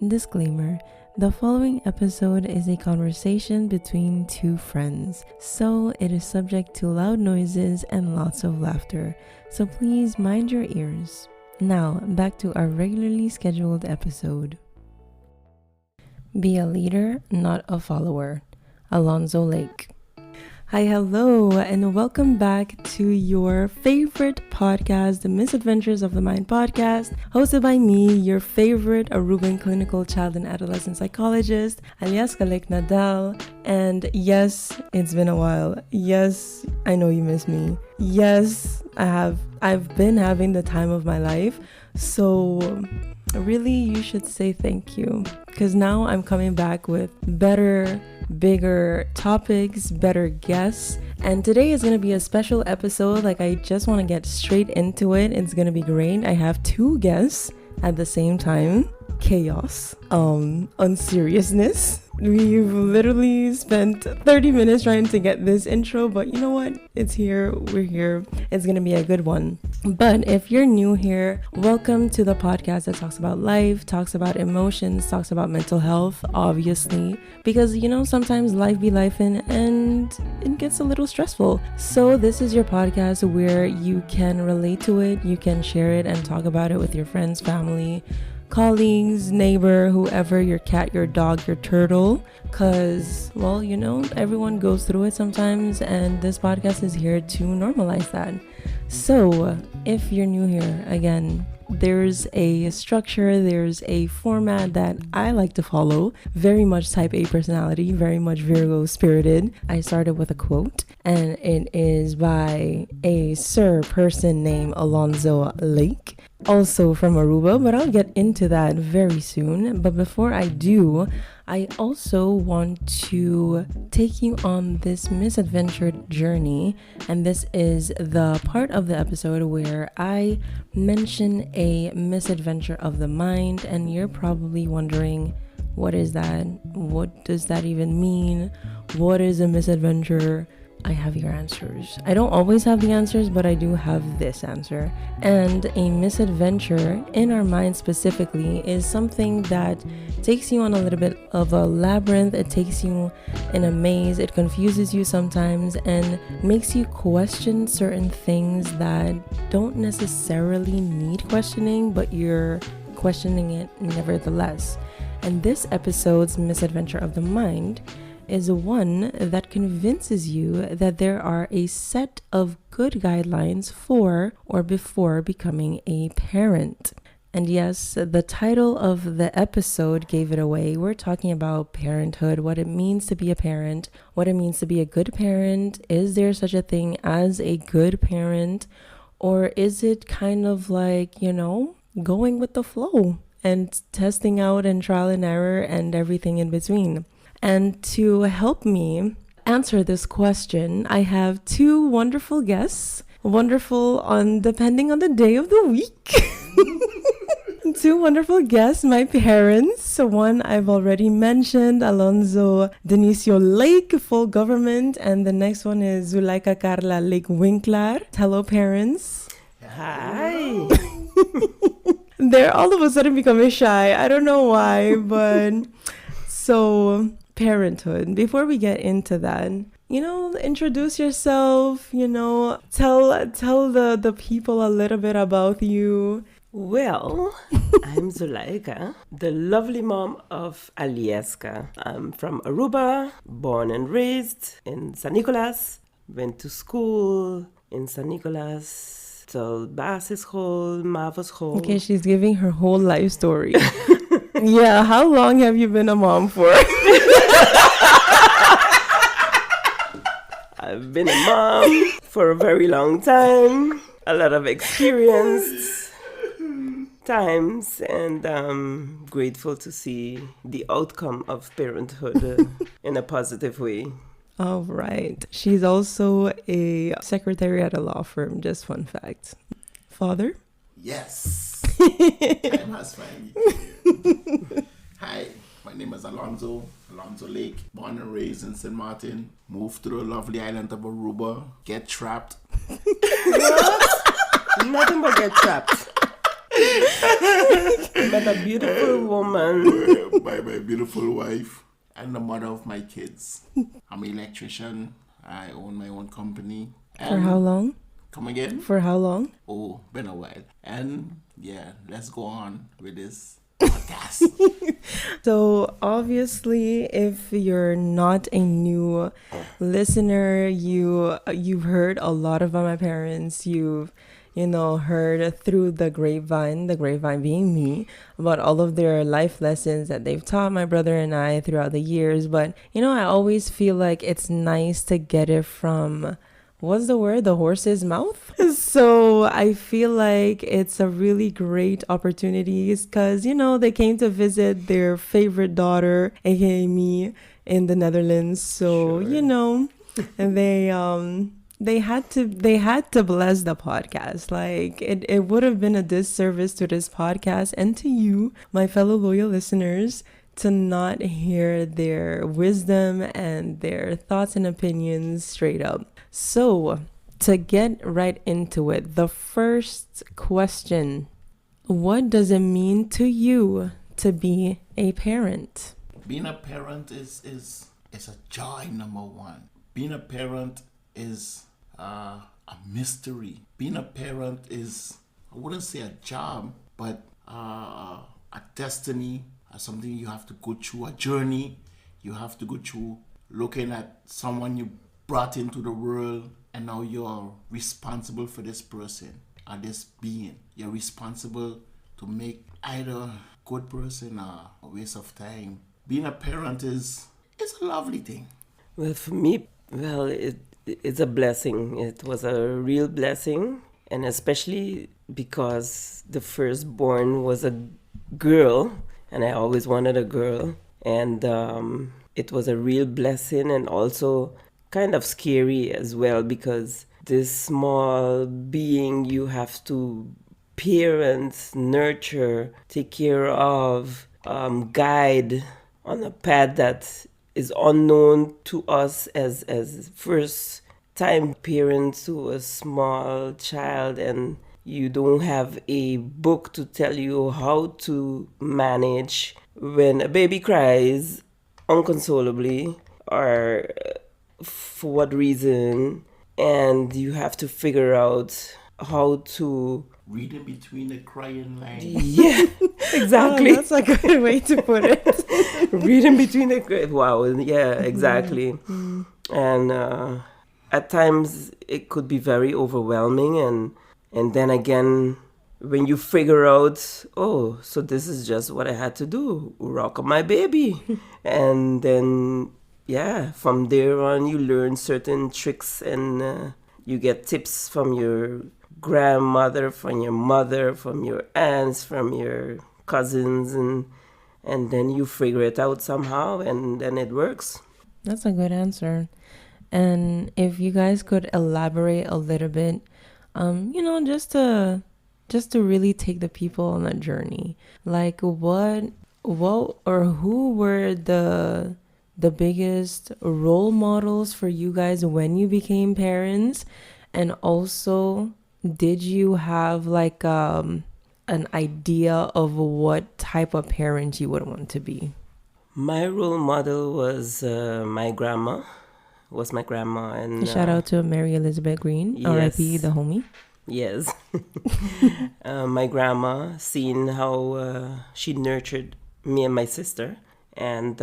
Disclaimer: the following episode is a conversation between two friends, so it is subject to loud noises and lots of laughter, so please mind your ears. Now, back to our regularly scheduled episode. Be a leader, not a follower. Alonzo Lake. Hi, hello, and welcome back to your favorite podcast, the Misadventures of the Mind podcast, hosted by me, your favorite Aruban clinical child and adolescent psychologist, alias Kalek Nadal. And yes, it's been a while. Yes, I know you miss me. Yes, I've been having the time of my life. So really, you should say thank you, because now I'm coming back with better, bigger topics, better guests. And today is going to be a special episode. Like, I just want to get straight into it. It's going to be great. I have two guests at the same time. Chaos, on seriousness. We've literally spent 30 minutes trying to get this intro, but you know what? It's here. We're here. It's gonna be a good one. But if you're new here, welcome to the podcast that talks about life, talks about emotions, talks about mental health, obviously, because sometimes life be lifing and it gets a little stressful. So this is your podcast where you can relate to it, you can share it and talk about it with your friends, family, colleagues, neighbor, whoever, your cat, your dog, your turtle, because, well, everyone goes through it sometimes, and this podcast is here to normalize that. So if you're new here, again, there's a structure, there's a format that I like to follow, very much type A personality, very much Virgo spirited. I started with a quote, and it is by a person named Alonzo Lake, also from Aruba, but I'll get into that very soon. But before I do, I also want to take you on this misadventure journey, and this is the part of the episode where I mention a misadventure of the mind, and you're probably wondering, what is that? What does that even mean? What is a misadventure? I have your answers. I don't always have the answers, but I do have this answer. And a misadventure in our mind specifically is something that takes you on a little bit of a labyrinth. It takes you in a maze. It confuses you sometimes and makes you question certain things that don't necessarily need questioning, but you're questioning it nevertheless. And this episode's misadventure of the mind is one that convinces you that there are a set of good guidelines for or before becoming a parent. And yes, the title of the episode gave it away. We're talking about parenthood, what it means to be a parent, what it means to be a good parent. Is there such a thing as a good parent? Or is it kind of like, going with the flow and testing out and trial and error and everything in between? And to help me answer this question, I have two wonderful guests, wonderful depending on the day of the week. Two wonderful guests, my parents. One I've already mentioned, Alonzo Denicio Lake, full government, and the next one is Zuleika Carla Lake Winkler. Hello, parents. Hi. They're all of a sudden becoming shy. I don't know why, but so parenthood. Before we get into that, introduce yourself, tell the people a little bit about you. Well, I'm Zuleika, the lovely mom of Alieska. I'm from Aruba, born and raised in San Nicolas, went to school in San Nicolas till Basisschool, Mavoschool. Okay, she's giving her whole life story. Yeah, how long have you been a mom for? I've been a mom for a very long time, a lot of experience times, and I'm grateful to see the outcome of parenthood in a positive way. All right. She's also a secretary at a law firm, just fun fact. Father? Yes. Time has finally came. Hi, my name is Alonzo Lake, born and raised in St. Martin, moved to the lovely island of Aruba, get trapped. What? Nothing but get trapped. Met a beautiful woman. By my beautiful wife and the mother of my kids. I'm an electrician. I own my own company. For how long? Come again? For how long? Oh, been a while. And yeah, let's go on with this podcast. So obviously, if you're not a new listener, you've heard a lot about my parents. You've heard through the grapevine being me, about all of their life lessons that they've taught my brother and I throughout the years. But I always feel like it's nice to get it from, what's the word? The horse's mouth. So I feel like it's a really great opportunity because, they came to visit their favorite daughter, aka me, in the Netherlands. So, Sure. and they had to bless the podcast. Like it would have been a disservice to this podcast and to you, my fellow loyal listeners, to not hear their wisdom and their thoughts and opinions straight up. So, to get right into it, the first question: what does it mean to you to be a parent? Being a parent is a joy, number one. Being a parent is a mystery. Being a parent is, I wouldn't say a job, but a destiny, something you have to go through, a journey you have to go through, looking at someone you brought into the world, and now you're responsible for this person or this being. You're responsible to make either a good person or a waste of time. Being a parent it's a lovely thing. Well, for me, it's a blessing. It was a real blessing, and especially because the firstborn was a girl, and I always wanted a girl, and it was a real blessing, and also kind of scary as well, because this small being you have to parent, nurture, take care of, guide on a path that is unknown to us as first time parents to a small child, and you don't have a book to tell you how to manage when a baby cries unconsolably or for what reason, and you have to figure out how to Reading between the crying lines. yeah, exactly. Oh, that's a good way to put it. Reading between the wow, yeah, exactly. And at times it could be very overwhelming, and then again, when you figure out, oh, so this is just what I had to do, rock my baby. And then yeah, from there on you learn certain tricks, and you get tips from your grandmother, from your mother, from your aunts, from your cousins, and then you figure it out somehow, and then it works. That's a good answer. And if you guys could elaborate a little bit, just to really take the people on a journey. Like what or who were the biggest role models for you guys when you became parents? And also, did you have like an idea of what type of parent you would want to be? My role model was my grandma. And Shout out to Mary Elizabeth Green, yes. R.I.P. the homie. Yes. My grandma, seeing how she nurtured me and my sister, and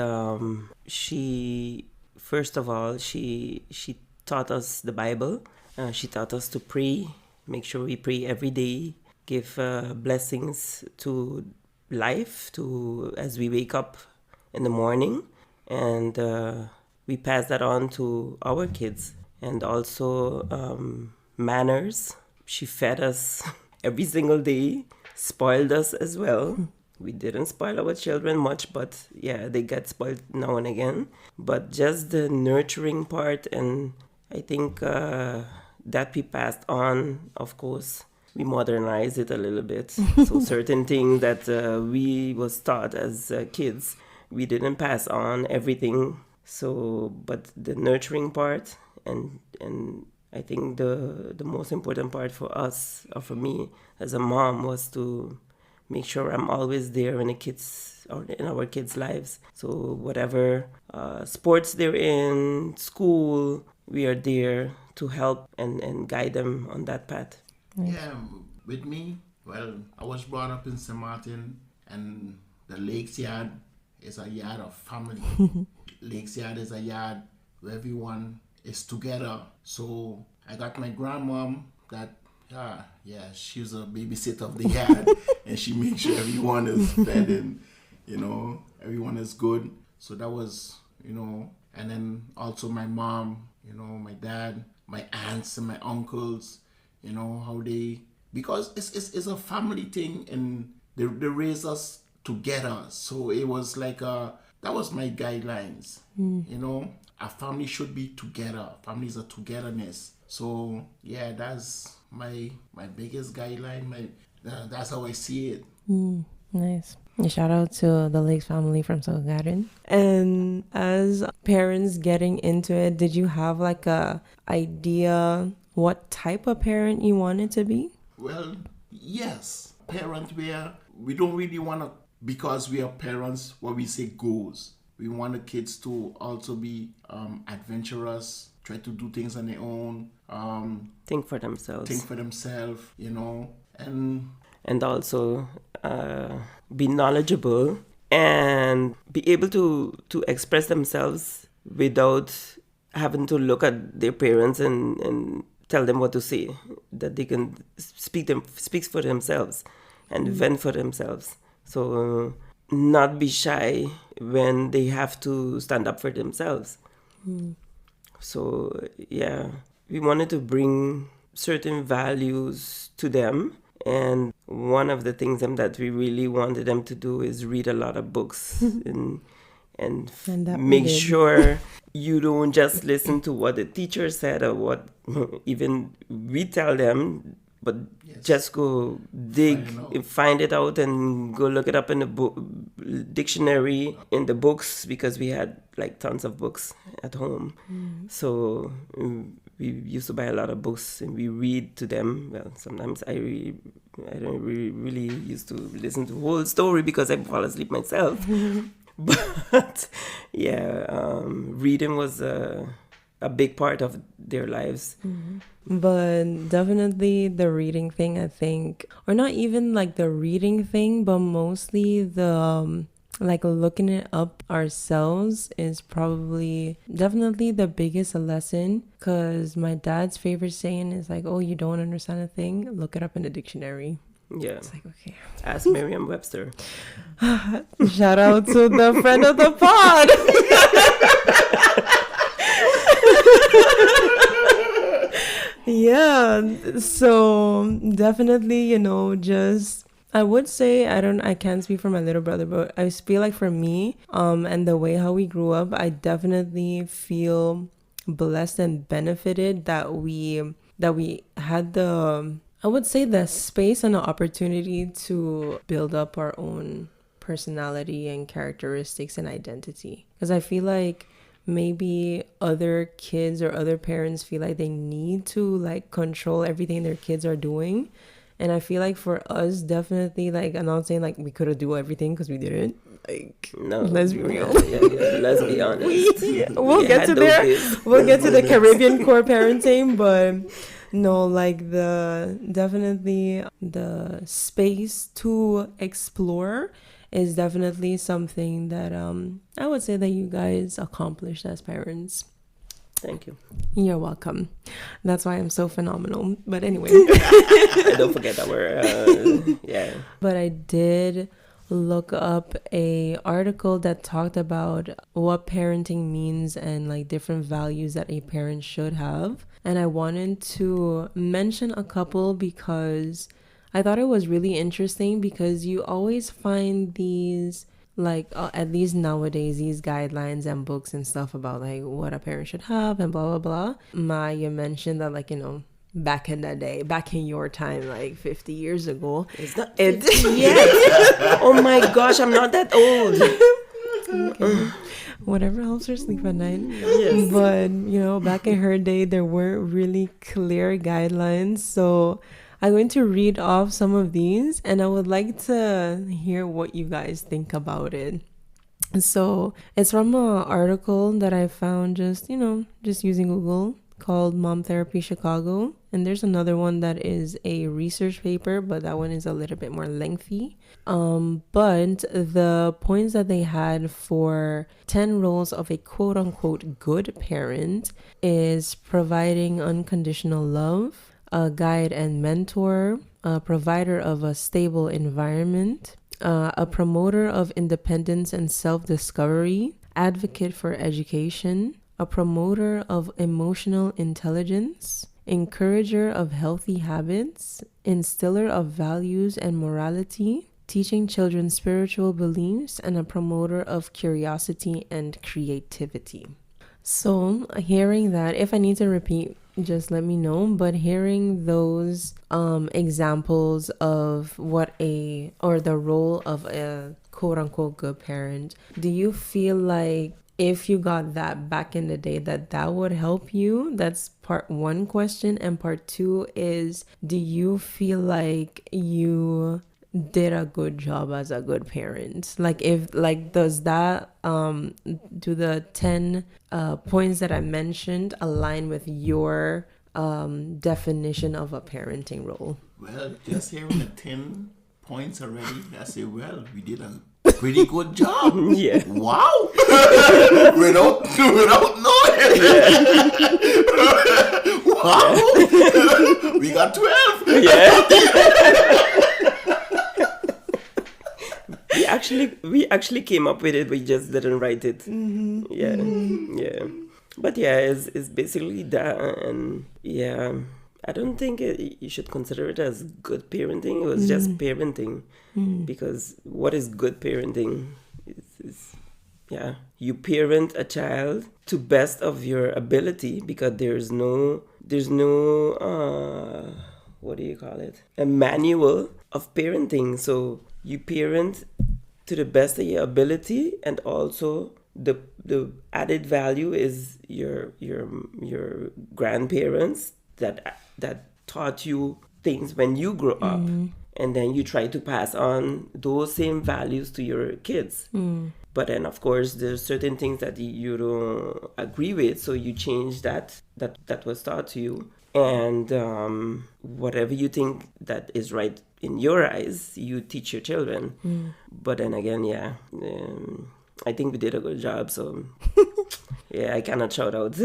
she first of all she taught us the Bible. She taught us to pray, make sure we pray every day, give blessings to life, to as we wake up in the morning, and we pass that on to our kids. And also manners. She fed us every single day, spoiled us as well. We didn't spoil our children much, but yeah, they get spoiled now and again. But just the nurturing part, and I think that we passed on, of course. We modernized it a little bit. So certain things that we was taught as kids, we didn't pass on everything. So, but the nurturing part, and I think the most important part for us, or for me as a mom, was to make sure I'm always there in the kids or in our kids' lives. So whatever sports they're in, school, we are there to help and guide them on that path. Yeah, with me, well, I was brought up in St. Martin, and the Lakes Yard is a yard of family. Lakes Yard is a yard where everyone is together. So I got my grandmom that, she's a babysitter of the yard, and she makes sure everyone is fed and, everyone is good. So that was, and then also my mom, my dad, my aunts and my uncles, how they, because it's a family thing, and they raised us together. So it was like that was my guidelines. A family should be together. Families are togetherness. So yeah, that's my biggest guideline. That's how I see it. Nice. Shout out to the Lakes family from Sogarin. And as parents getting into it, did you have like a idea what type of parent you wanted to be? Well, yes. Parent where we don't really want to, because we are parents, what we say goes. We want the kids to also be adventurous, try to do things on their own. Think for themselves. And also be knowledgeable and be able to express themselves without having to look at their parents and tell them what to say. That they can speak for themselves and vent for themselves. So not be shy when they have to stand up for themselves. So yeah, we wanted to bring certain values to them. And one of the things that we really wanted them to do is read a lot of books and make sure you don't just listen to what the teacher said or what even we tell them, but just go dig, find it out, and go look it up in the dictionary, in the books, because we had like tons of books at home. So we used to buy a lot of books and we read to them. Well, sometimes I don't really used to listen to the whole story because I fall asleep myself. But yeah, reading was a big part of their lives. But definitely the reading thing, I think, or not even like the reading thing, but mostly the like looking it up ourselves is definitely the biggest lesson. Because my dad's favorite saying is like, oh, you don't understand a thing, look it up in the dictionary. Yeah. It's like, okay. Ask Merriam-Webster. Shout out to the friend of the pod. Yeah. So definitely, just I would say I can't speak for my little brother, but I feel like for me, and the way how we grew up, I definitely feel blessed and benefited that we had I would say the space and the opportunity to build up our own personality and characteristics and identity. Because I feel like maybe other kids or other parents feel like they need to like control everything their kids are doing. And I feel like for us, definitely, like, I'm not saying like we could have do everything because we didn't. Like, no, let's be real. Let's be honest. We'll get to the Caribbean core parenting, but no, like definitely the space to explore is definitely something that I would say that you guys accomplished as parents. Thank you. You're welcome. That's why I'm so phenomenal. But anyway. Don't forget that we're, But I did look up a article that talked about what parenting means and like different values that a parent should have. And I wanted to mention a couple because I thought it was really interesting, because you always find these like at least nowadays, these guidelines and books and stuff about like what a parent should have and blah blah blah. Maya mentioned that, like, back in the day, back in your time, like 50 years ago. Is that it? Yes. Oh my gosh, I'm not that old. Okay. Whatever helps her sleep at night. Yes. But back in her day, there weren't really clear guidelines, so I'm going to read off some of these, and I would like to hear what you guys think about it. So it's from an article that I found just using Google, called Mom Therapy Chicago. And there's another one that is a research paper, but that one is a little bit more lengthy. But the points that they had for 10 roles of a quote unquote good parent is providing unconditional love, a guide and mentor, a provider of a stable environment, a promoter of independence and self-discovery, advocate for education, a promoter of emotional intelligence, encourager of healthy habits, instiller of values and morality, teaching children spiritual beliefs, and a promoter of curiosity and creativity. So hearing that, if I need to repeat, just let me know. But hearing those examples of the role of a quote unquote good parent, do you feel like if you got that back in the day, that would help you? That's part one question. And part two is, do you feel like you did a good job as a good parent? Does that do the 10 points that I mentioned align with your definition of a parenting role? Well, just hearing the 10 points already, I say, well, we did a pretty good job. Yeah. Wow. without knowing. Wow. We got 12. Yeah. We actually came up with it. We just didn't write it. Mm-hmm. Yeah. Mm-hmm. Yeah. But yeah, it's basically that. And yeah, I don't think you should consider it as good parenting. It was just parenting. Mm-hmm. Because what is good parenting is you parent a child to best of your ability, because there's no what do you call it? A manual of parenting. So you parent to the best of your ability, and also the added value is your grandparents that taught you things when you grew up, and then you try to pass on those same values to your kids. But then of course there's certain things that you don't agree with, so you change that was taught to you, and whatever you think that is right in your eyes, you teach your children. But then again, I think we did a good job, so yeah, I cannot shout out.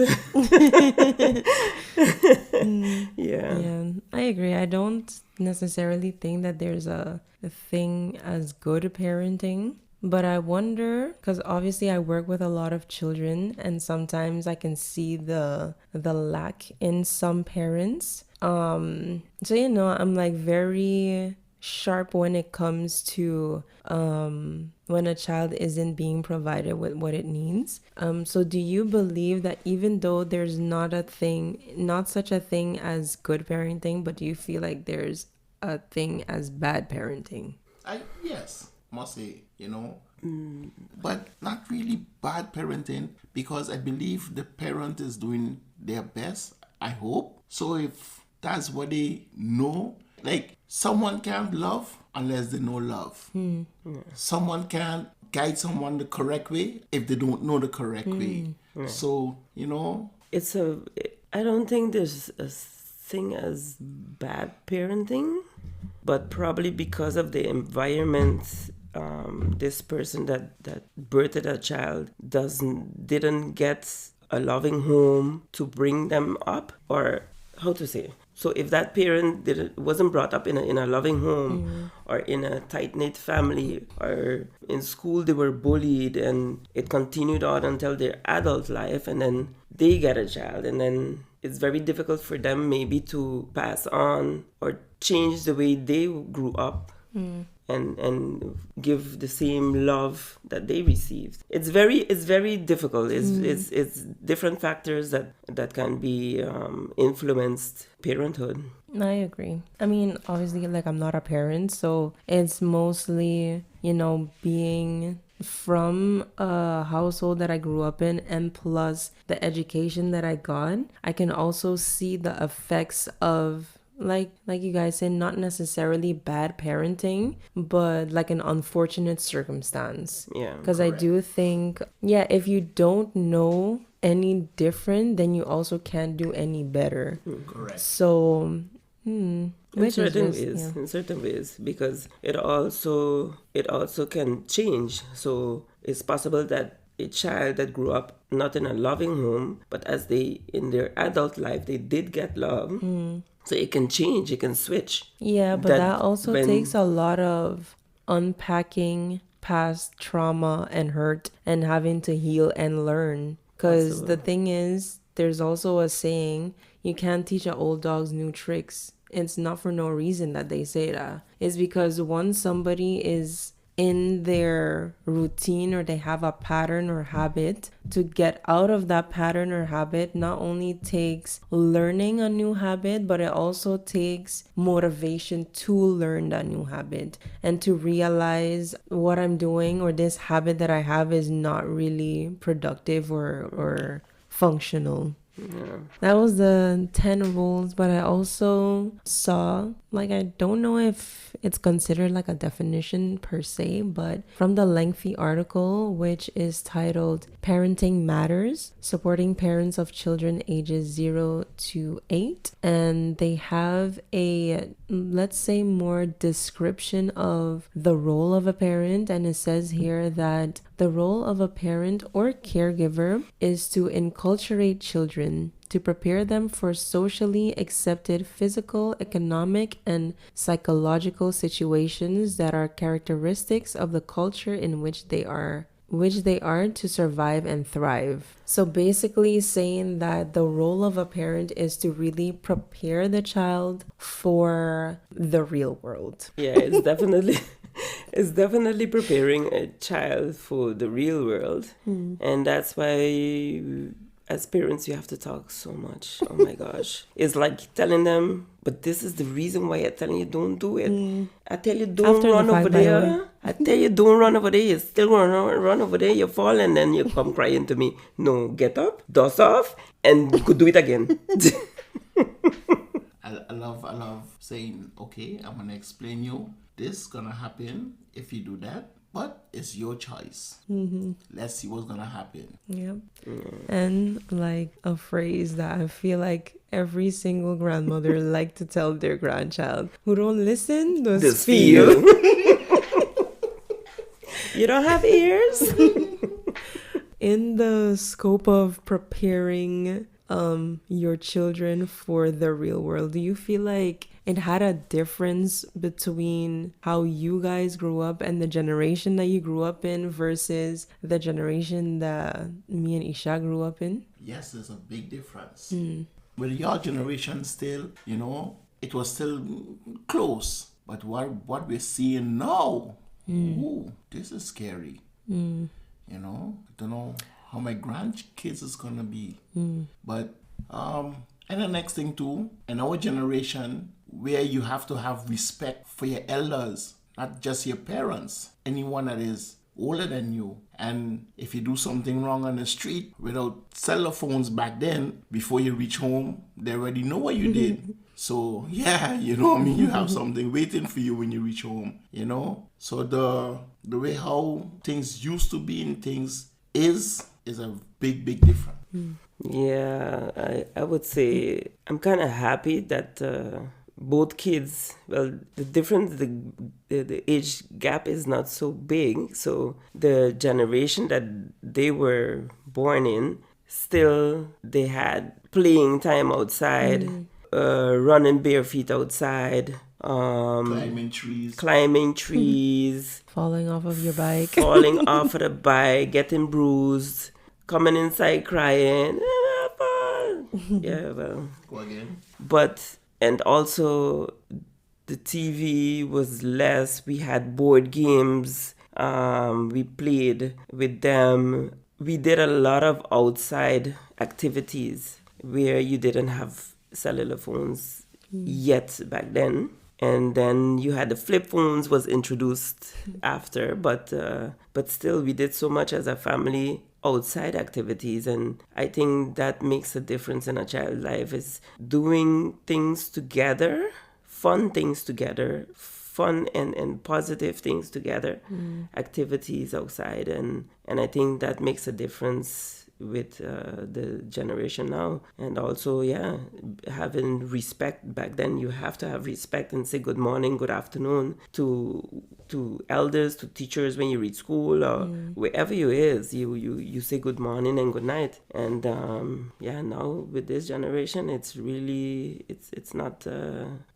Yeah, I agree. I don't necessarily think that there's a thing as good parenting. But I wonder, because obviously I work with a lot of children, and sometimes I can see the lack in some parents. So I'm like very sharp when it comes to when a child isn't being provided with what it needs. So do you believe that even though there's not such a thing as good parenting, but do you feel like there's a thing as bad parenting? Yes, must say, but not really bad parenting, because I believe the parent is doing their best, I hope. So if that's what they know, like someone can't love unless they know love. Someone can't guide someone the correct way if they don't know the correct way. So, I don't think there's a thing as bad parenting, but probably because of the environment, this person that birthed a child didn't get a loving home to bring them up, or how to say. So if that parent wasn't brought up in a loving home, or in a tight-knit family, or in school they were bullied, and it continued on until their adult life, and then they get a child, and then it's very difficult for them maybe to pass on or change the way they grew up. And give the same love that they received. It's very difficult. It's different factors that can be influenced parenthood. I agree. I mean, obviously, like, I'm not a parent, so it's mostly, being from a household that I grew up in, and plus the education that I got. I can also see the effects of like you guys said, not necessarily bad parenting, but like an unfortunate circumstance. Yeah. Because I do think, yeah, if you don't know any different, then you also can't do any better. Correct. So, In which is certain just, ways, yeah. in certain ways, because it also can change. So it's possible that a child that grew up not in a loving home, but as they in their adult life they did get love. So it can change, it can switch. Yeah, but that also takes a lot of unpacking past trauma and hurt and having to heal and learn. Because the thing is, there's also a saying, you can't teach an old dog new tricks. It's not for no reason that they say that. It's because once somebody is in their routine or they have a pattern or habit, to get out of that pattern or habit not only takes learning a new habit, but it also takes motivation to learn that new habit and to realize what I'm doing or this habit that I have is not really productive or functional. Yeah. That was the 10 rules, but I also saw, like, I don't know if it's considered like a definition per se, but from the lengthy article, which is titled Parenting Matters, Supporting Parents of Children Ages 0 to 8. And they have a, let's say, more description of the role of a parent. And it says here that the role of a parent or caregiver is to enculturate children, to prepare them for socially accepted physical, economic, and psychological situations that are characteristics of the culture in which they are to survive and thrive. So basically saying that the role of a parent is to really prepare the child for the real world. Yeah, it's definitely preparing a child for the real world. And that's why as parents you have to talk so much. Oh my gosh. It's like telling them, but this is the reason why I'm telling you don't do it. I tell you don't After run the over fact, by the way. there. I tell you don't run over there. You still run over there. You fall and then you come crying to me. No, get up, dust off, and you could do it again. I love saying, okay, I'm gonna explain you. This gonna happen if you do that, but it's your choice. Let's see what's gonna happen. Yep. And like a phrase that I feel like every single grandmother like to tell their grandchild, who don't listen, just feel. You don't have ears? In the scope of preparing your children for the real world, do you feel like it had a difference between how you guys grew up and the generation that you grew up in versus the generation that me and Isha grew up in? Yes, there's a big difference. With your generation still, it was still close. But what we're seeing now, ooh, this is scary. I don't know how my grandkids is gonna be. But and the next thing too, in our generation, where you have to have respect for your elders, not just your parents, anyone that is older than you. And if you do something wrong on the street, without cell phones back then, before you reach home, they already know what you did. So yeah, you have something waiting for you when you reach home, So the way how things used to be and things is a big difference. Yeah, I would say I'm kind of happy that both kids, well, the difference, the age gap is not so big. So the generation that they were born in, still they had playing time outside, running bare feet outside, Climbing trees, Falling off of your bike. falling off of the bike, getting bruised, coming inside crying. Yeah, well. Go again. But, and also the TV was less. We had board games. We played with them. We did a lot of outside activities where you didn't have cellular phones yet back then. And then you had the flip phones was introduced after, but still we did so much as a family outside activities. And I think that makes a difference in a child's life, is doing things together, fun things together, fun and positive things together, activities outside. And I think that makes a difference with the generation now. And also, having respect. Back then you have to have respect and say good morning, good afternoon to elders, to teachers when you reach school or wherever you is. You say good morning and good night. And now with this generation, it's really it's not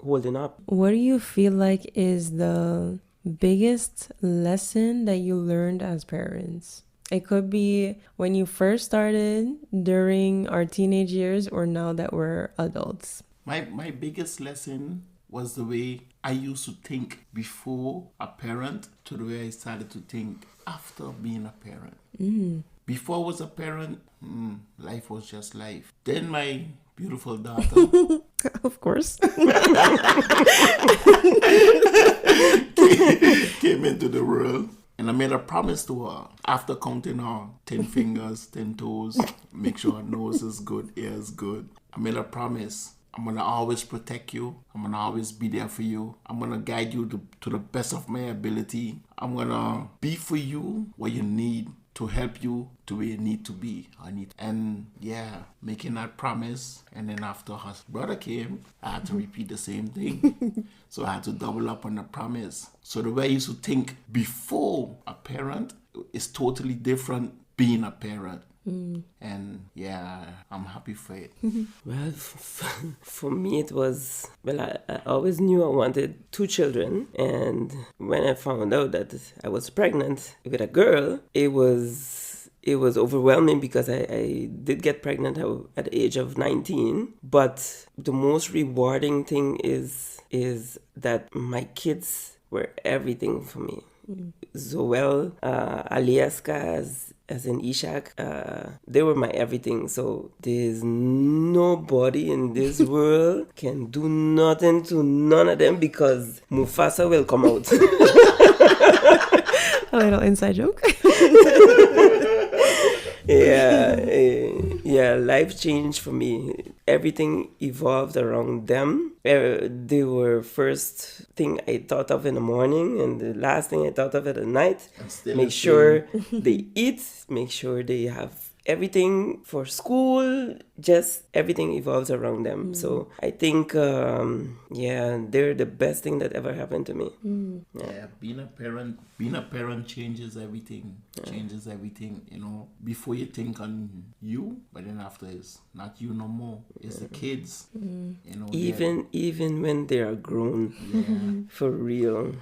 holding up. What do you feel like is the biggest lesson that you learned as parents? It could be when you first started, during our teenage years, or now that we're adults. My biggest lesson was the way I used to think before a parent to the way I started to think after being a parent. Before I was a parent, life was just life. Then my beautiful daughter Of course. came into the world. And I made a promise to her, after counting her 10 fingers, 10 toes, make sure her nose is good, ear is good. I made a promise. I'm going to always protect you. I'm going to always be there for you. I'm going to guide you to the best of my ability. I'm going to be for you what you need to help you to where you need to be. And making that promise. And then after her brother came, I had to repeat the same thing. So I had to double up on the promise. So the way I used to think before a parent is totally different being a parent. And I'm happy for it. Well, for me it was, I always knew I wanted 2 children. And when I found out that I was pregnant with a girl, it was overwhelming, because I did get pregnant at the age of 19. But the most rewarding thing is that my kids were everything for me. Zoel, Alieska, as in Ishak, they were my everything. So there's nobody in this world can do nothing to none of them, because Mufasa will come out. A little inside joke. Life changed for me. Everything evolved around them. They were first thing I thought of in the morning, and the last thing I thought of at the night. Make sure they eat, make sure they have everything for school. Just everything evolves around them. So I think, they're the best thing that ever happened to me. Being a parent changes everything. Changes everything, Before you think on you, but then after it's not you no more. It's the kids, Even when they are grown, for real.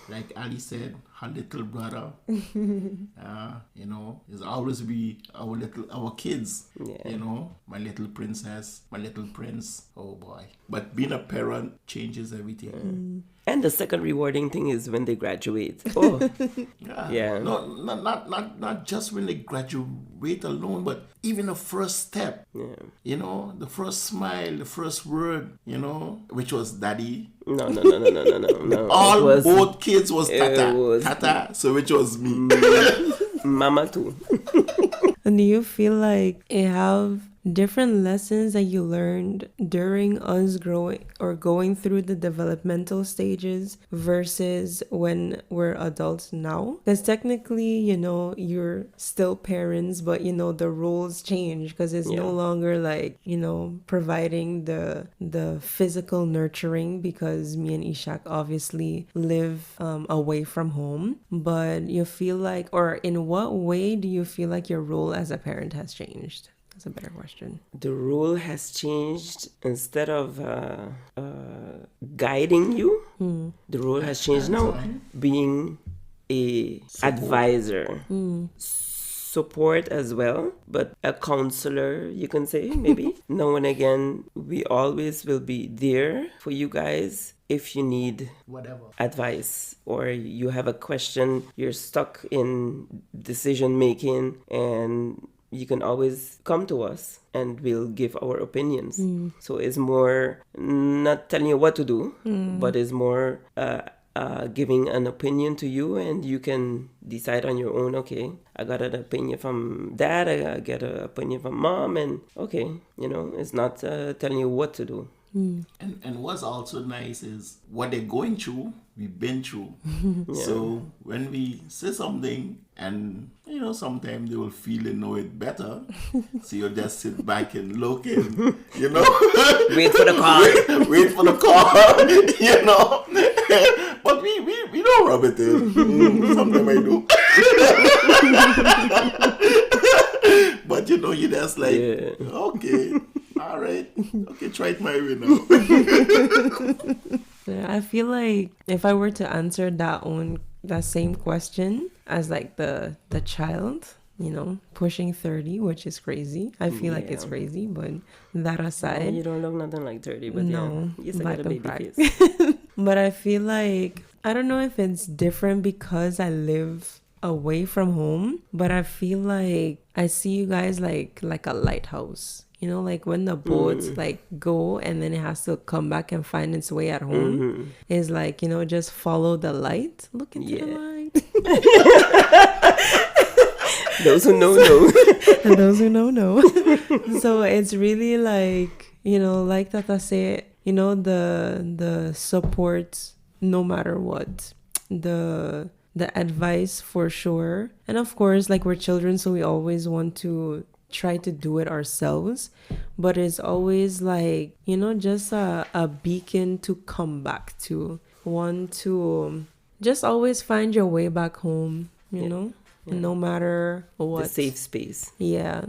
Like Ali said, her little brother, is always be our kids. My little princess, my little prince. Oh boy! But being a parent changes everything. And the second rewarding thing is when they graduate. Oh, No, not just when they graduate alone, but even the first step. The first smile, the first word. Which was daddy. No. Both kids was tata. Tata. So which was me. Mama too. And do you feel like it have different lessons that you learned during us growing or going through the developmental stages versus when we're adults now? Because technically, you're still parents, but the roles change, because it's no longer like, providing the physical nurturing, because me and Ishak obviously live away from home. But you feel like, or in what way do you feel like your role as a parent has changed? That's a better question. The role has changed. Instead of guiding you, the role has changed now. Being a advisor, support as well, but a counselor, you can say, maybe. Now and again, we always will be there for you guys. If you need advice, or you have a question, you're stuck in decision making, and you can always come to us and we'll give our opinions. So it's more not telling you what to do, but it's more giving an opinion to you, and you can decide on your own. Okay, I got an opinion from dad, I get an opinion from mom, and okay, it's not telling you what to do. And what's also nice is what they're going through, we've been through. So when we say something, and sometimes they will feel they know it better, so you'll just sit back and look and Wait for the call. wait for the call. But we don't rub it in. Sometimes I do. But you just like, okay, all right, okay, try it my way now. I feel like if I were to answer that same question as like the child, pushing 30, which is crazy. I feel like it's crazy, but that aside, you don't look nothing like 30, but no, you still got a baby face. But I feel like, I don't know if it's different because I live away from home, but I feel like I see you guys like a lighthouse. Like when the boats like go and then it has to come back and find its way at home. It's like, just follow the light. Look into the light. Those who know, know. And those who know. So it's really like, like Tata said, the support no matter what. The advice for sure. And of course, like we're children, so we always want to try to do it ourselves, but it's always like just a beacon to come back to, one to just always find your way back home, no matter what. The safe space. Yeah,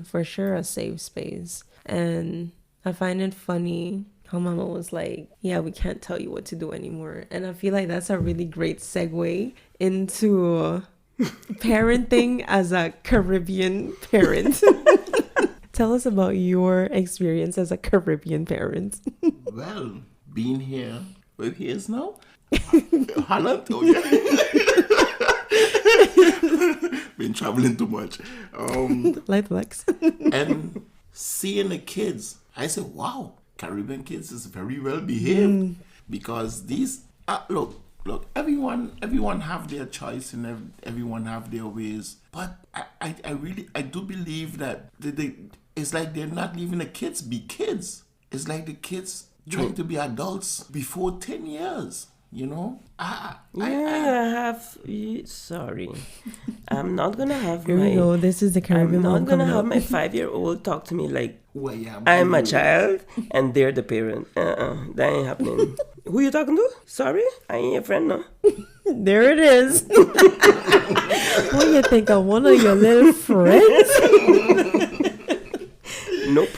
for sure, a safe space. And I find it funny how Mama was like, yeah, we can't tell you what to do anymore. And I feel like that's a really great segue into parenting as a Caribbean parent. Tell us about your experience as a Caribbean parent. Well, being here, where he is now? Holland? Oh, yeah. Been traveling too much. Light flex. And seeing the kids, I said, wow, Caribbean kids is very well behaved. Because these, look, everyone have their choice and everyone have their ways. But I do believe that it's like they're not leaving the kids be kids. It's like the kids trying to be adults before 10 years. Sorry. I'm not going to have Here we go. This is the Caribbean I'm mom not going to coming have up. my 5-year-old talk to me like Well, yeah, I'm a child and they're the parent. That ain't happening. Who you talking to? Sorry? I ain't your friend, no. There it is. What you think of one of your little friends? Nope.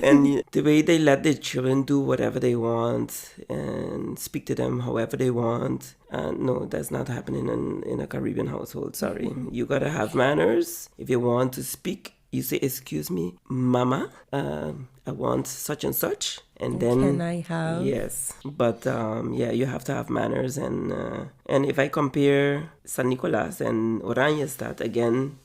And the way they let their children do whatever they want and speak to them however they want, no, that's not happening in a Caribbean household. Sorry. You gotta have manners. If you want to speak, you say, excuse me, mama, I want such and such. And then Can I have? Yes. But you have to have manners. And if I compare San Nicolas and Oranjestad again,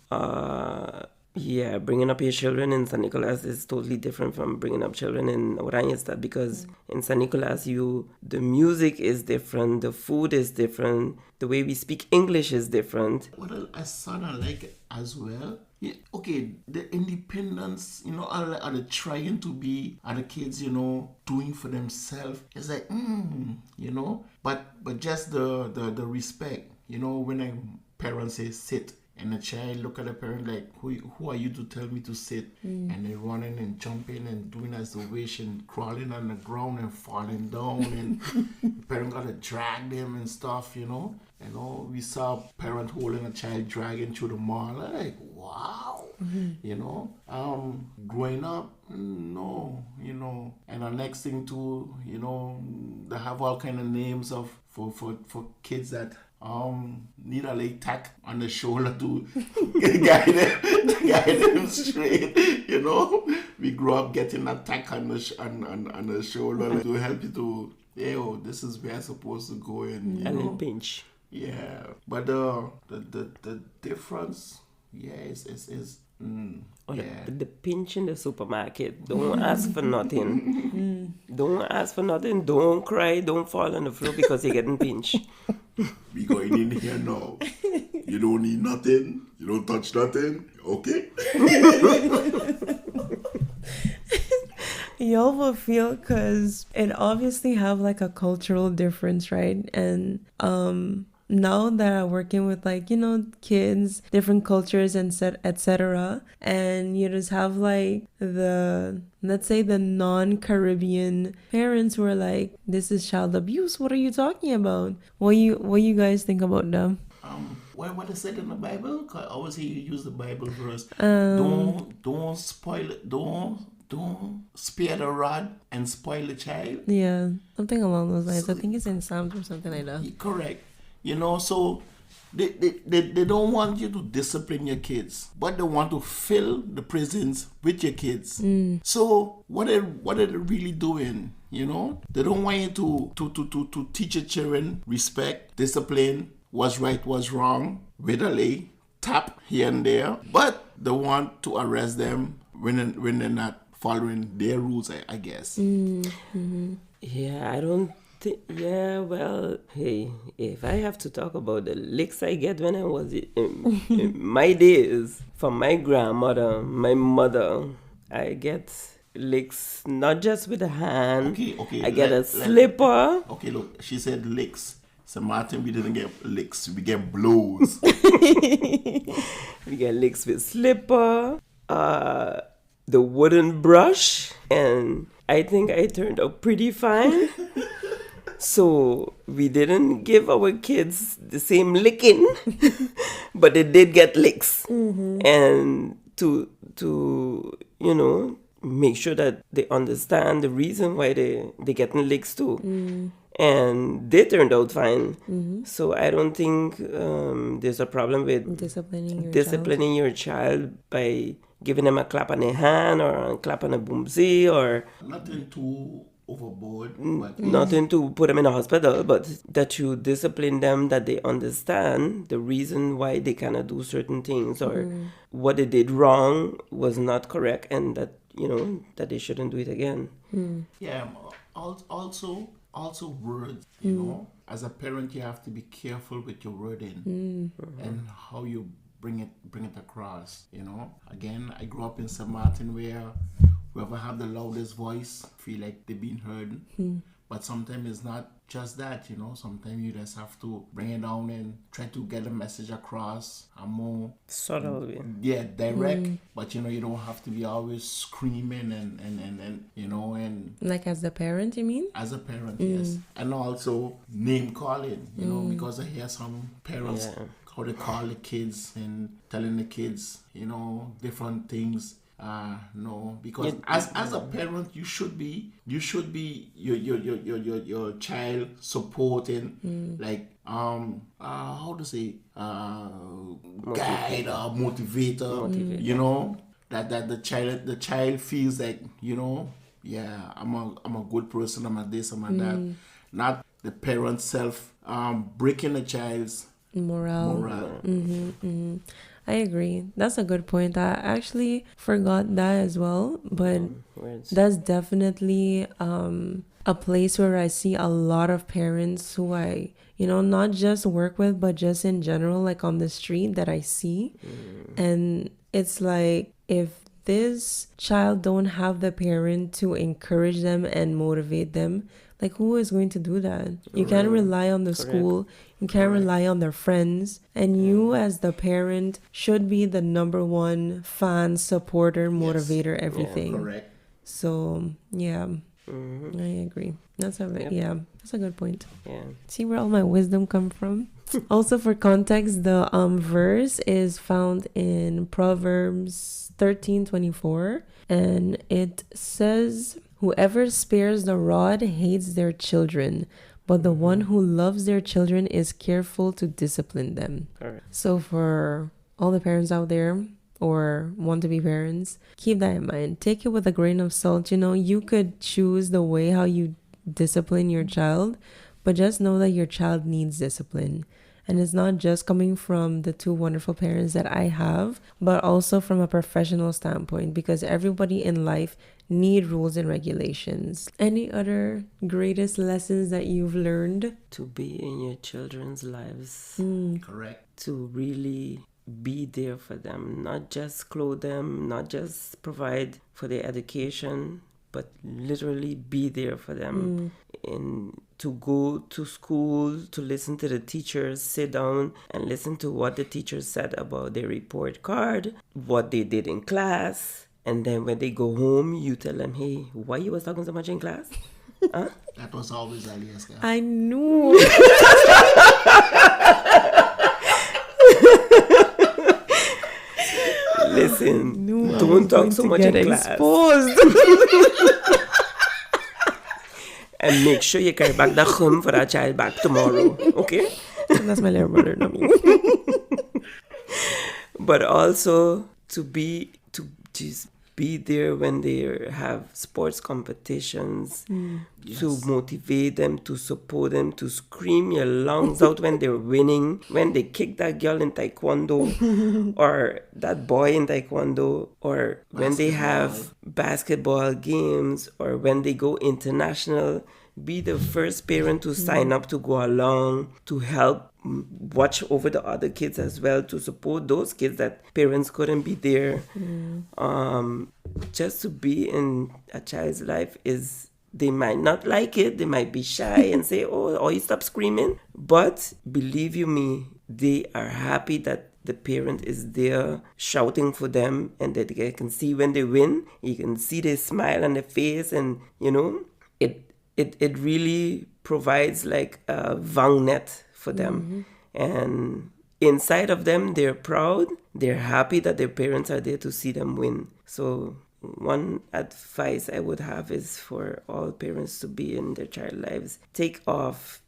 bringing up your children in San Nicolas is totally different from bringing up children in Oranjestad, because in San Nicolas, the music is different, the food is different, the way we speak English is different. What I sort of like it as well. Yeah, okay, the independence, are they trying to be, are the kids, doing for themselves? It's like, but just the respect, when a parent says sit, and the child look at the parent like, who are you to tell me to sit? And they're running and jumping and doing as the wish and crawling on the ground and falling down, and the parent gotta drag them and stuff, we saw a parent holding a child dragging through the mall. Like, wow. Growing up, no, and the next thing too, they have all kind of names for kids that need a like tack on the shoulder to guide them straight. We grew up getting a tack on the shoulder to help you to, this is where I'm supposed to go, and a little pinch. Yeah, but the difference Or yeah. the pinch in the supermarket. Don't ask for nothing. Don't ask for nothing. Don't cry. Don't fall on the floor because you're getting pinched. We going in here now. You don't need nothing. You don't touch nothing. Okay? Y'all will feel, because it obviously have like a cultural difference, right? And now that I'm working with, like, you know, kids, different cultures and etc., and you just have like the, let's say, the non-Caribbean parents who are like, this is child abuse, what are you talking about? What you guys think about them? What is said in the Bible? 'Cause I always hear you use the Bible verse. Don't spoil it. Don't spare the rod and spoil the child. Yeah, something along those lines. I think it's in Psalms or something like that. Correct. You know, so they don't want you to discipline your kids, but they want to fill the prisons with your kids. So what are they really doing? You know, they don't want you to teach your children respect, discipline, what's right, what's wrong, with a lay, tap here and there, but they want to arrest them when they're not following their rules, I guess. Yeah, I don't think. Yeah, well, hey, if I have to talk about the licks I get when I was in my days from my grandmother, my mother, I get licks not just with a hand. Okay. I get a slipper. Okay, look, she said licks. So Martin, we didn't get licks, we get blows. We get licks with slipper, the wooden brush, and I think I turned out pretty fine. So we didn't give our kids the same licking, but they did get licks. And to you know, make sure that they understand the reason why they getting licks too. And they turned out fine. So I don't think there's a problem with disciplining your child by giving them a clap on the hand or a clap on a boomsy or Nothing too overboard. But nothing to put them in a hospital, but that you discipline them, that they understand the reason why they cannot do certain things or what they did wrong was not correct, and that, you know, that they shouldn't do it again. yeah, also words, you know. As a parent, you have to be careful with your wording and how you bring it across, you know. Again, I grew up in St. Martin where whoever have the loudest voice feel like they've been heard. But sometimes it's not just that, you know. Sometimes you just have to bring it down and try to get a message across. A more Subtle. direct, but you know, you don't have to be always screaming and you know, and Like as the parent, you mean? as a parent, yes. And also name calling, you know, because I hear some parents how they call the kids and telling the kids, you know, different things. No, because as a parent, you should be your child supporting, like how to say, guide or motivator. You know, that the child feels like, you know, yeah, I'm a good person, I'm a this, I'm a that. Not the parent self breaking the child's morale. I agree. That's a good point. I actually forgot that as well, but that's definitely a place where I see a lot of parents who I, you know, not just work with, but just in general, like on the street that I see. And it's like, if this child don't have the parent to encourage them and motivate them, like, who is going to do that? You can't rely on the school. You can't rely on their friends. And you, as the parent, should be the number one fan, supporter, motivator, everything. Correct. So, yeah, I agree. That's a good point. Yeah. See where all my wisdom come from? Also, for context, the verse is found in Proverbs 13:24, and it says, "Whoever spares the rod hates their children, but the one who loves their children is careful to discipline them." Correct. So for all the parents out there or want to be parents, keep that in mind. Take it with a grain of salt. You know, you could choose the way how you discipline your child, but just know that your child needs discipline. And it's not just coming from the two wonderful parents that I have, but also from a professional standpoint, because everybody in life need rules and regulations. Any other greatest lessons that you've learned? To be in your children's lives. Correct. To really be there for them, not just clothe them, not just provide for their education, but literally be there for them. And to go to school, to listen to the teachers, sit down and listen to what the teachers said about their report card, what they did in class. And then when they go home, you tell them, hey, why you was talking so much in class? Huh? That was always Alieska. I knew. Listen, No, don't talk so much in class. Exposed. And make sure you carry back the hum for that child back tomorrow, okay? That's my little brother, not me. But also to just be there when they have sports competitions, to motivate them, to support them, to scream your lungs out when they're winning, when they kick that girl in taekwondo or that boy in taekwondo, or when they have basketball games, or when they go international. Be the first parent to sign up to go along, to help watch over the other kids as well, to support those kids that parents couldn't be there. Just to be in a child's life is, they might not like it, they might be shy and say, oh, you stop screaming. But believe you me, they are happy that the parent is there shouting for them, and that they can see when they win, you can see their smile on their face, and it really provides like a vang net for them. And inside of them, they're proud, they're happy that their parents are there to see them win. So one advice I would have is for all parents to be in their child lives. Take off,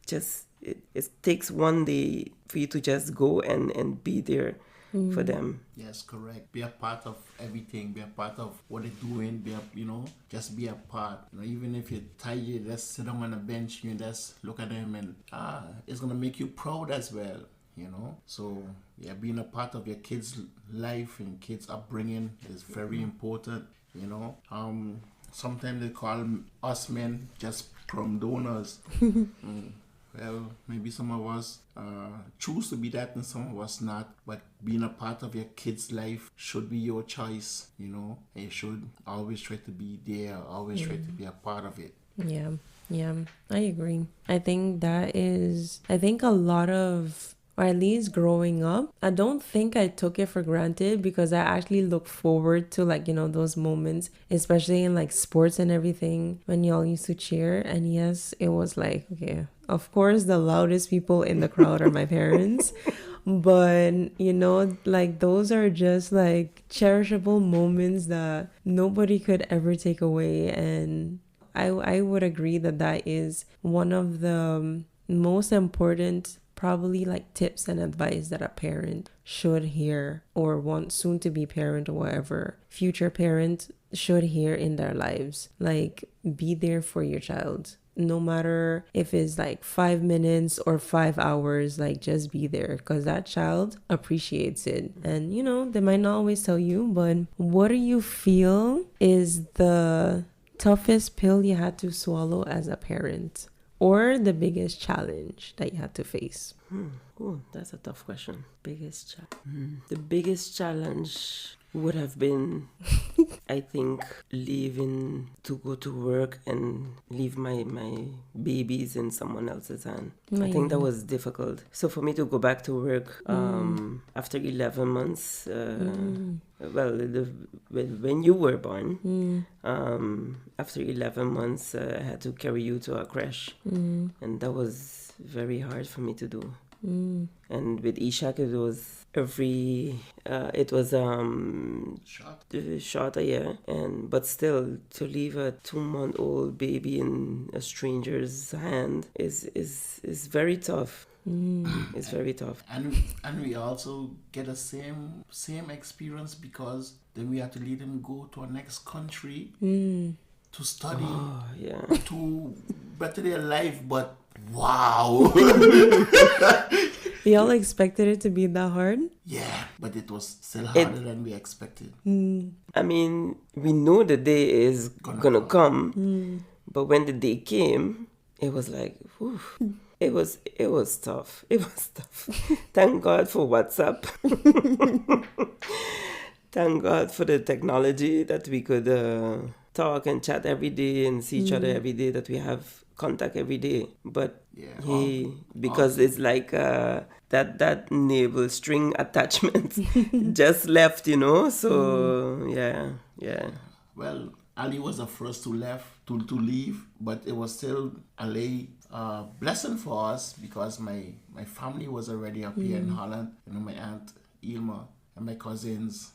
it takes one day for you to just go and be there for them. Yes, correct. Be a part of everything. Be a part of what they're doing. Just be a part. Even if you're tired, just sit down on a bench and just look at them, and it's gonna make you proud as well. So being a part of your kids' life and kids' upbringing is very important. Sometimes they call us men just prom donors. Well, maybe some of us choose to be that and some of us not. But being a part of your kid's life should be your choice, And you should always try to be there, always try to be a part of it. Yeah, I agree. I think a lot of, or at least growing up, I don't think I took it for granted, because I actually look forward to those moments, especially in sports and everything, when y'all used to cheer. And yes, it was okay, of course the loudest people in the crowd are my parents. But those are just cherishable moments that nobody could ever take away. And I would agree that is one of the most important probably tips and advice that a parent should hear, or want soon to be parent, or whatever future parent should hear in their lives. Be there for your child, no matter if it's 5 minutes or 5 hours. Just be there, because that child appreciates it. And they might not always tell you, but what do you feel is the toughest pill you had to swallow as a parent, or the biggest challenge that you had to face? Oh, that's a tough question. Biggest challenge. The biggest challenge would have been, I think, leaving to go to work and leave my babies in someone else's hand. I think that was difficult. So for me to go back to work after 11 months, when you were born, after 11 months, I had to carry you to a creche. And that was very hard for me to do. And with Ishak, it was shorter, yeah. But still, to leave a 2-month-old baby in a stranger's hand is very tough. It's very tough. And we also get the same experience, because then we have to lead them go to our next country to study, to better their life. But wow. Y'all expected it to be that hard? Yeah, but it was still harder than we expected. I mean, we know the day is gonna come, but when the day came, it was like, whew, it was tough. It was tough. Thank God for WhatsApp. Thank God for the technology that we could talk and chat every day and see each other every day, that we have contact every day. But because it's like that navel string attachment just left, So yeah. Well, Ali was the first to leave, but it was still a blessing for us because my family was already up here in Holland. My aunt Ilma and my cousins.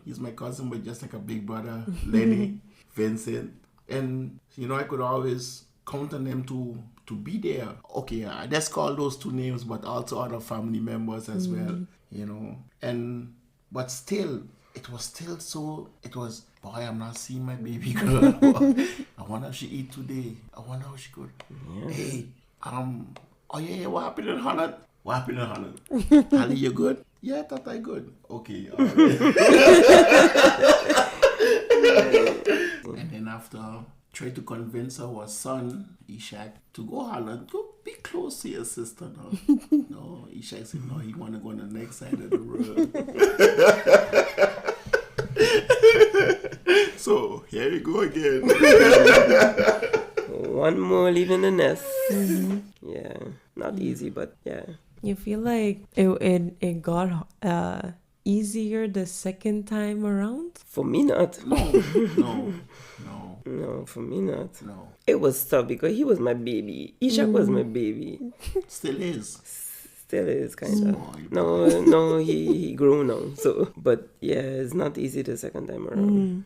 He's my cousin, but just like a big brother, Lenny, Vincent, and I could always count on them to be there. Okay, I just call those two names, but also other family members as well. But still. It was, boy, I'm not seeing my baby girl. I wonder if she eat today. I wonder how she could. Yeah. Hey, what happened in Holland? Ali, you good? Yeah, I thought I good. Okay, all right. And then after, tried to convince our son, Ishak, to go Holland. Go be close to your sister now. No, Ishak said, no, he want to go on the next side of the road. So, here you go again. One more leaving the nest. Yeah, not easy, but yeah. You feel like it got easier the second time around? For me, not. No, for me not. No. It was tough because he was my baby. Ishak was my baby. Still is. Kind of. No, he grew now. So, but yeah, it's not easy the second time around.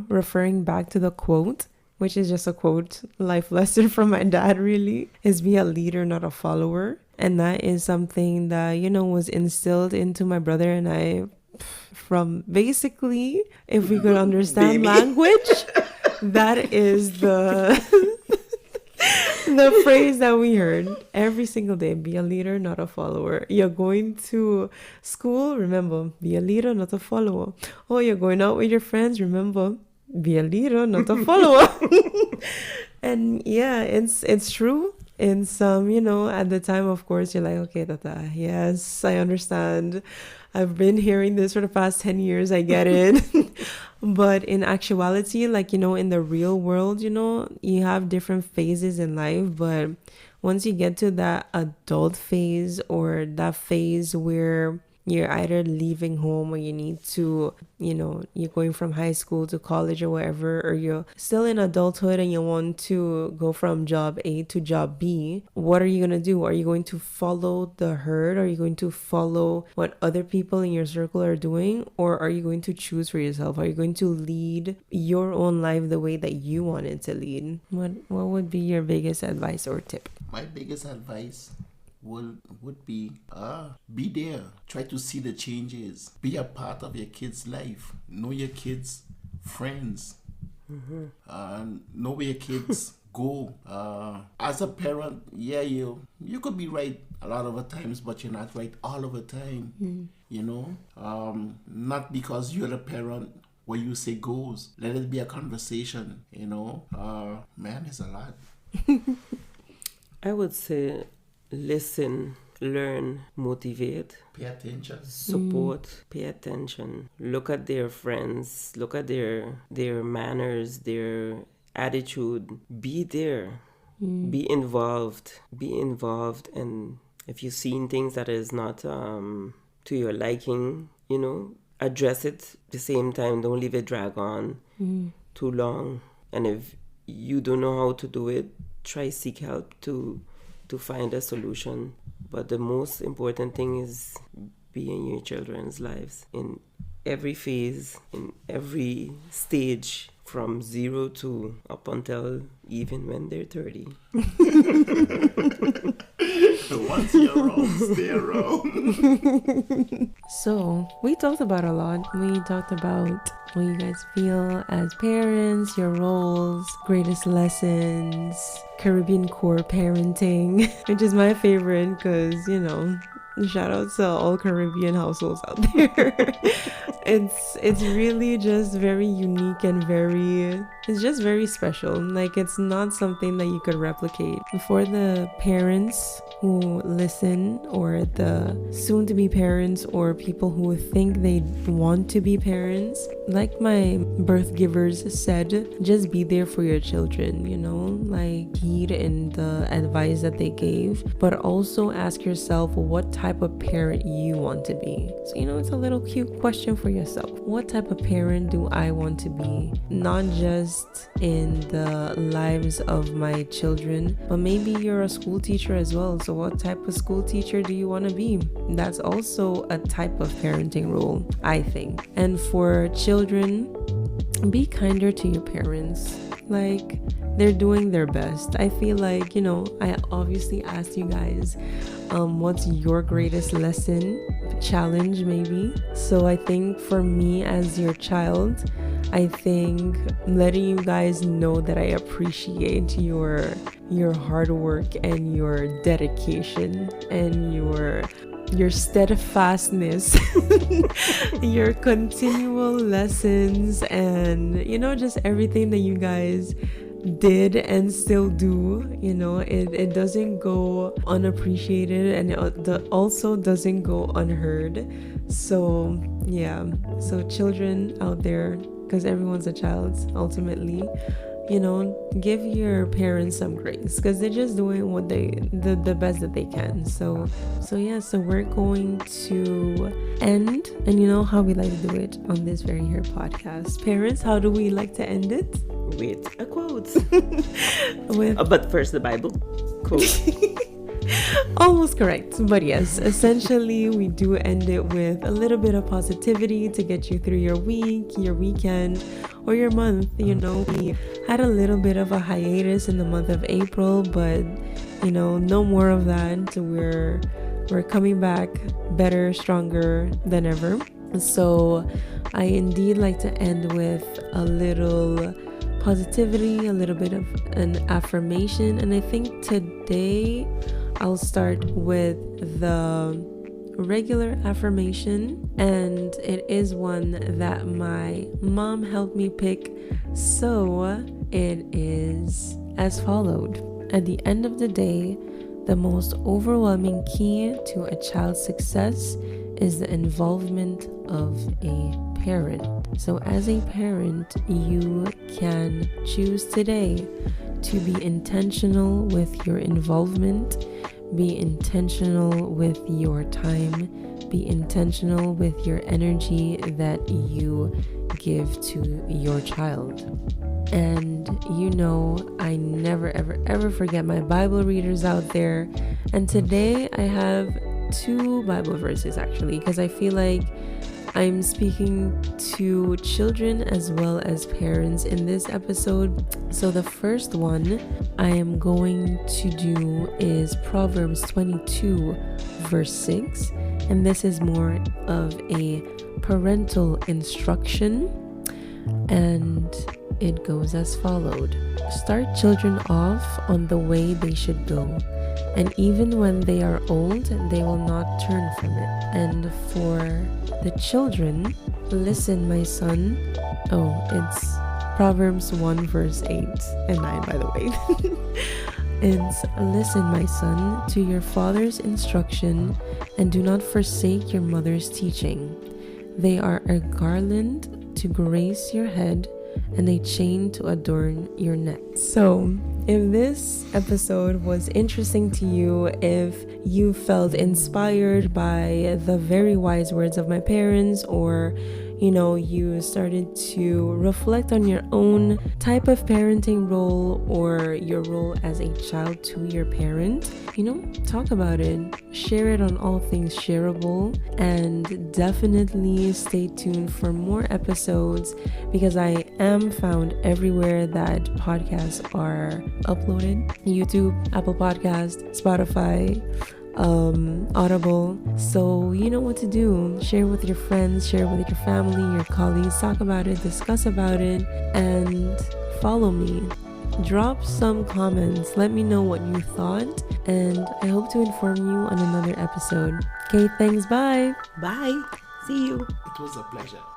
Referring back to the quote, which is just a quote, life lesson from my dad really, is be a leader, not a follower. And that is something that, was instilled into my brother and I from basically, if we could understand language, that is the phrase that we heard every single day. Be a leader, not a follower. You're going to school, remember, be a leader, not a follower. Oh, you're going out with your friends, remember, be a leader, not a follower. And yeah, it's true. In some, at the time, of course, you're like, okay, Tata, yes, I understand. I've been hearing this for the past 10 years. I get it. But in actuality, like, in the real world, you have different phases in life. But once you get to that adult phase or that phase where you're either leaving home or you need to, you're going from high school to college or whatever, or you're still in adulthood and you want to go from job A to job B, what are you going to do? Are you going to follow the herd? Are you going to follow what other people in your circle are doing? Or are you going to choose for yourself? Are you going to lead your own life the way that you want it to lead? What would be your biggest advice or tip? My biggest advice would be there. Try to see the changes. Be a part of your kid's life. Know your kids' friends. Know where your kids go. As a parent, you could be right a lot of the times, but you're not right all of the time. Not because you're the parent what you say goes. Let it be a conversation. Man, it's a lot. I would say listen, learn, motivate, pay attention, support, pay attention, look at their friends, look at their manners, their attitude, be there, be involved, and if you've seen things that is not to your liking, address it at the same time. Don't leave it drag on too long. And if you don't know how to do it, try seek help to find a solution. But the most important thing is be in your children's lives in every phase, in every stage, from 0 to up until even when they're 30. Once you're around, stay around. So, we talked about a lot. We talked about what you guys feel as parents, your roles, greatest lessons, Caribbean core parenting, which is my favorite because, Shout out to all Caribbean households out there. It's really just very unique and it's just very special. Like, it's not something that you could replicate. For the parents who listen, or the soon to be parents, or people who think they want to be parents, like my birth givers said, just be there for your children, you know, like heed in the advice that they gave, but also ask yourself what type of parent you want to be. So, you know, it's a little cute question for yourself. What type of parent do I want to be? Not just in the lives of my children, but maybe you're a school teacher as well. So what type of school teacher do you want to be? That's also a type of parenting role, I think. And for children, be kinder to your parents. Like, they're doing their best. I feel like, you know, I obviously asked you guys, what's your greatest lesson, challenge maybe. So I think for me as your child, I think letting you guys know that I appreciate your hard work and your dedication and your steadfastness, your continual lessons, and, you know, just everything that you guys did and still do. You know, it doesn't go unappreciated, and it also doesn't go unheard. So yeah, so children out there, because everyone's a child ultimately, you know, give your parents some grace, because they're just doing what the best that they can. So yeah, so we're going to end, and you know how we like to do it on this very here podcast. Parents, how do we like to end it? With a quote. But first, the Bible quote. Almost correct, but yes, essentially we do end it with a little bit of positivity to get you through your week, your weekend, or your month. You know, we had a little bit of a hiatus in the month of April, but you know, no more of that. We're coming back better, stronger than ever. So I indeed like to end with a little positivity, a little bit of an affirmation, and I think today I'll start with the regular affirmation, and it is one that my mom helped me pick. So it is as followed: at the end of the day, the most overwhelming key to a child's success is the involvement of a parent. So as a parent, you can choose today to be intentional with your involvement, be intentional with your time, be intentional with your energy that you give to your child. And you know, I never ever forget my Bible readers out there. And today I have 2 Bible verses actually, because I feel like I'm speaking to children as well as parents in this episode. So the first one I am going to do is Proverbs 22 verse 6, and this is more of a parental instruction, and it goes as followed: start children off on the way they should go, and even when they are old, they will not turn from it. And for the children, listen, my son. Oh, it's Proverbs 1 verse 8 and 9, by the way. It's, listen, my son, to your father's instruction, and do not forsake your mother's teaching. They are a garland to grace your head, and a chain to adorn your neck. So if this episode was interesting to you, if you felt inspired by the very wise words of my parents, or you know, you started to reflect on your own type of parenting role, or your role as a child to your parent, you know, talk about it, share it on All Things Shareable, and definitely stay tuned for more episodes, because I am found everywhere that podcasts are uploaded: YouTube, Apple Podcast, Spotify, Audible. So you know what to do. Share with your friends, share with your family, your colleagues, talk about it, discuss about it, and follow me Drop some comments. Let me know what you thought, and I hope to inform you on another episode. Okay, thanks. Bye. Bye. See you. It was a pleasure.